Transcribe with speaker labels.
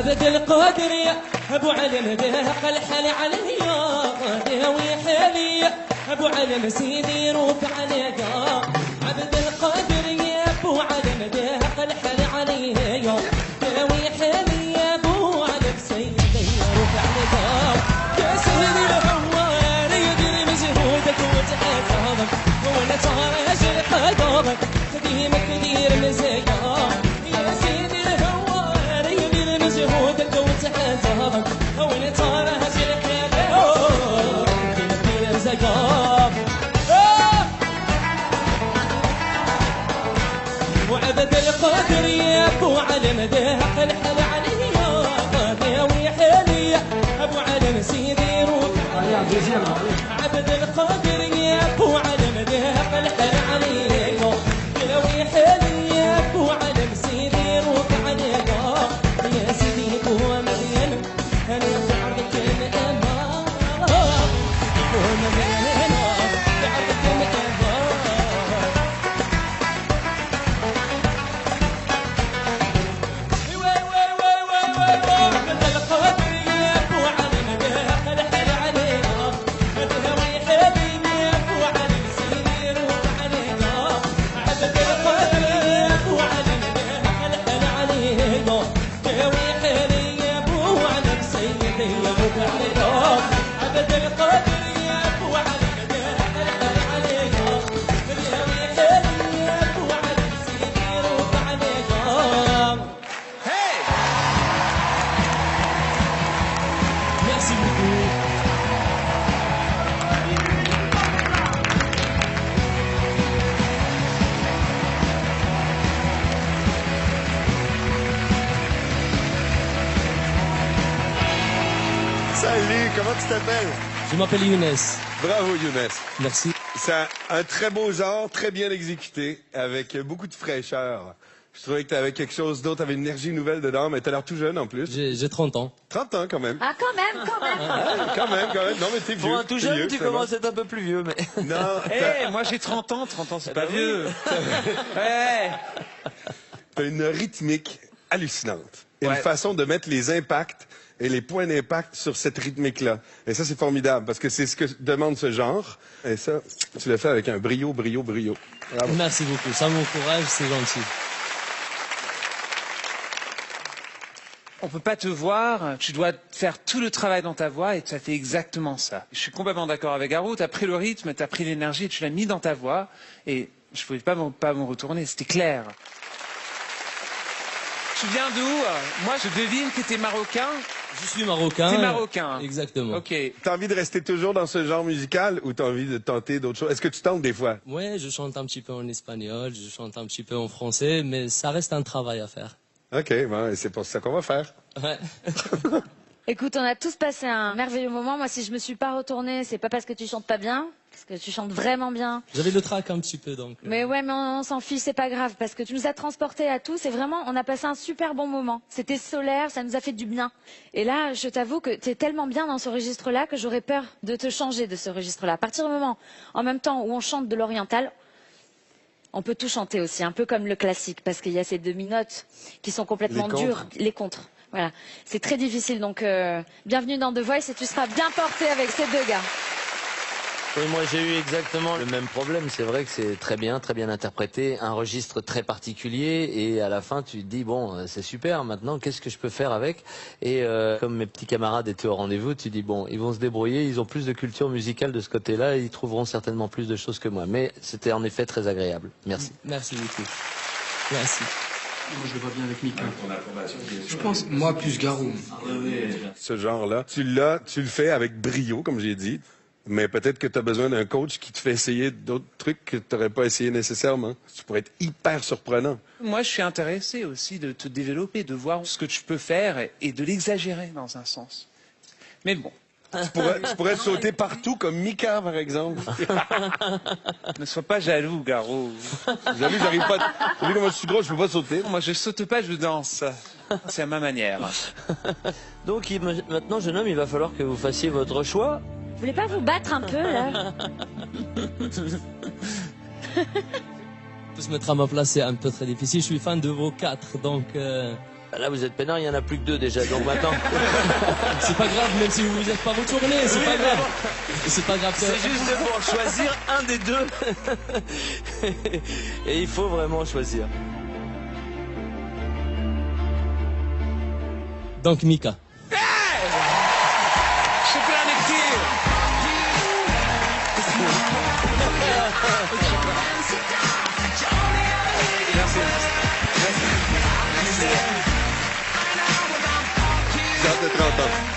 Speaker 1: عبد القادر يا ابو علم ذهق الحل عليا قادر ويحلي ابو علم سيدي روك عليك عبد القادر يا ابو علم ذهق الحل عليا ويحلي يا ابو علم سيدي روك عليك يا سيدي الهوار يدري مجهودك وتعاطفك وانا تراج القدر خديمك كثير مزايا يا سيدي الهوار يدري مجهودك وتعاطفك وانا تراج القدر خديمك مزايا وعبد القادر يا ابو علم ذهق الحل عليا قادر ويحلي ابو علم سيدي روح عبد القادر يا ابو علم ذهق الحل عليا قادر ويحلي يا ابو علم سيدي روح عليا يا سيدي ابو مريم انا بعرفك الامام ابو مريم بعرفك الامام
Speaker 2: Salut, comment tu t'appelles?
Speaker 1: Je m'appelle Younes.
Speaker 2: Bravo Younes.
Speaker 1: Merci.
Speaker 2: C'est un très beau genre, très bien exécuté, avec beaucoup de fraîcheur. Je trouvais que tu avais quelque chose d'autre, tu avais une énergie nouvelle dedans, mais tu as l'air tout jeune en plus.
Speaker 1: J'ai 30 ans.
Speaker 2: 30 ans quand même.
Speaker 3: Ah, quand même.
Speaker 2: Quand même. Non mais t'es vieux.
Speaker 4: Pour un tout
Speaker 2: t'es
Speaker 4: jeune,
Speaker 2: vieux,
Speaker 4: tu
Speaker 2: finalement.
Speaker 4: commences à être un peu plus vieux, mais...
Speaker 2: Non,
Speaker 5: Moi j'ai 30 ans, 30 ans c'est pas
Speaker 4: bah
Speaker 5: vieux. Ouais.
Speaker 2: t'as une rythmique hallucinante. Et
Speaker 5: Ouais.
Speaker 2: une façon de mettre les impacts et les points d'impact sur cette rythmique-là. Et ça, c'est formidable, parce que c'est ce que demande ce genre. Et ça, tu le fais avec un brio. Bravo.
Speaker 1: Merci beaucoup, ça m'encourage, c'est gentil.
Speaker 5: On peut pas te voir, tu dois faire tout le travail dans ta voix et tu as fait exactement ça. Je suis complètement d'accord avec Garou, tu as pris le rythme, tu as pris l'énergie et tu l'as mis dans ta voix et je pouvais pas me retourner, c'était clair. Tu viens d'où? Moi je devine que t'es marocain.
Speaker 1: Je suis marocain.
Speaker 5: T'es marocain.
Speaker 1: Exactement.
Speaker 5: Ok.
Speaker 2: T'as envie de rester toujours dans ce genre musical ou t'as envie de tenter d'autres choses? Est-ce que tu tentes des fois?
Speaker 1: Ouais, je chante un petit peu en espagnol, je chante un petit peu en français, mais ça reste un travail à faire.
Speaker 2: OK, bon, et c'est pour ça qu'on va faire.
Speaker 1: Ouais.
Speaker 3: Écoute, on a tous passé un merveilleux moment. Moi, si je me suis pas retournée, c'est pas parce que tu chantes pas bien, parce que tu chantes vraiment bien.
Speaker 1: J'avais le trac un petit peu, donc.
Speaker 3: Mais ouais, mais on s'en fiche, c'est pas grave, parce que tu nous as transportés à tous et vraiment, on a passé un super bon moment. C'était solaire, ça nous a fait du bien. Et là, je t'avoue que t'es tellement bien dans ce registre-là que j'aurais peur de te changer de ce registre-là. À partir du moment, en même temps où on chante de l'oriental, on peut tout chanter aussi, un peu comme le classique, parce qu'il y a ces demi-notes qui sont complètement
Speaker 2: Les contres.
Speaker 3: dures, les contres. Voilà, c'est très difficile, donc bienvenue dans The Voice et tu seras bien porté avec ces deux gars.
Speaker 4: Oui, moi j'ai eu exactement le même problème. C'est vrai que c'est très bien interprété, un registre très particulier et à la fin tu te dis bon c'est super, maintenant qu'est-ce que je peux faire avec? Et comme mes petits camarades étaient au rendez-vous, tu dis bon ils vont se débrouiller, ils ont plus de culture musicale de ce côté-là et ils trouveront certainement plus de choses que moi. Mais c'était en effet très agréable. Merci.
Speaker 1: Merci beaucoup. Merci.
Speaker 6: Moi, je le vois bien avec Mika. Je pense, moi, plus Garou.
Speaker 2: Ce genre-là, tu le fais avec brio, comme j'ai dit, mais peut-être que tu as besoin d'un coach qui te fait essayer d'autres trucs que tu n'aurais pas essayé nécessairement. Tu pourrais être hyper surprenant.
Speaker 5: Moi je suis intéressé aussi de te développer, de voir ce que tu peux faire et de l'exagérer dans un sens. Mais bon.
Speaker 2: Tu pourrais sauter partout comme Mika, par exemple.
Speaker 5: Ne sois pas jaloux, Garou.
Speaker 2: J'avoue, j'arrive pas. T'as vu comment je suis gros, je peux pas sauter.
Speaker 5: Moi, je saute pas, je danse. C'est à ma manière.
Speaker 4: Donc maintenant jeune homme, il va falloir que vous fassiez votre choix.
Speaker 3: Vous voulez pas vous battre un peu là?
Speaker 1: Se mettre à ma place, c'est un peu très difficile. Je suis fan de vos quatre, donc
Speaker 4: Là, vous êtes peinard, il y en a plus que 2 déjà. Donc maintenant,
Speaker 1: C'est pas grave, même si vous vous êtes pas retourné, c'est pas grave. C'est pas grave.
Speaker 4: c'est juste pour choisir un des 2. Et il faut vraiment choisir.
Speaker 1: Donc Mika.
Speaker 5: شكرا كثير.
Speaker 2: J'ai hâte de te entendre.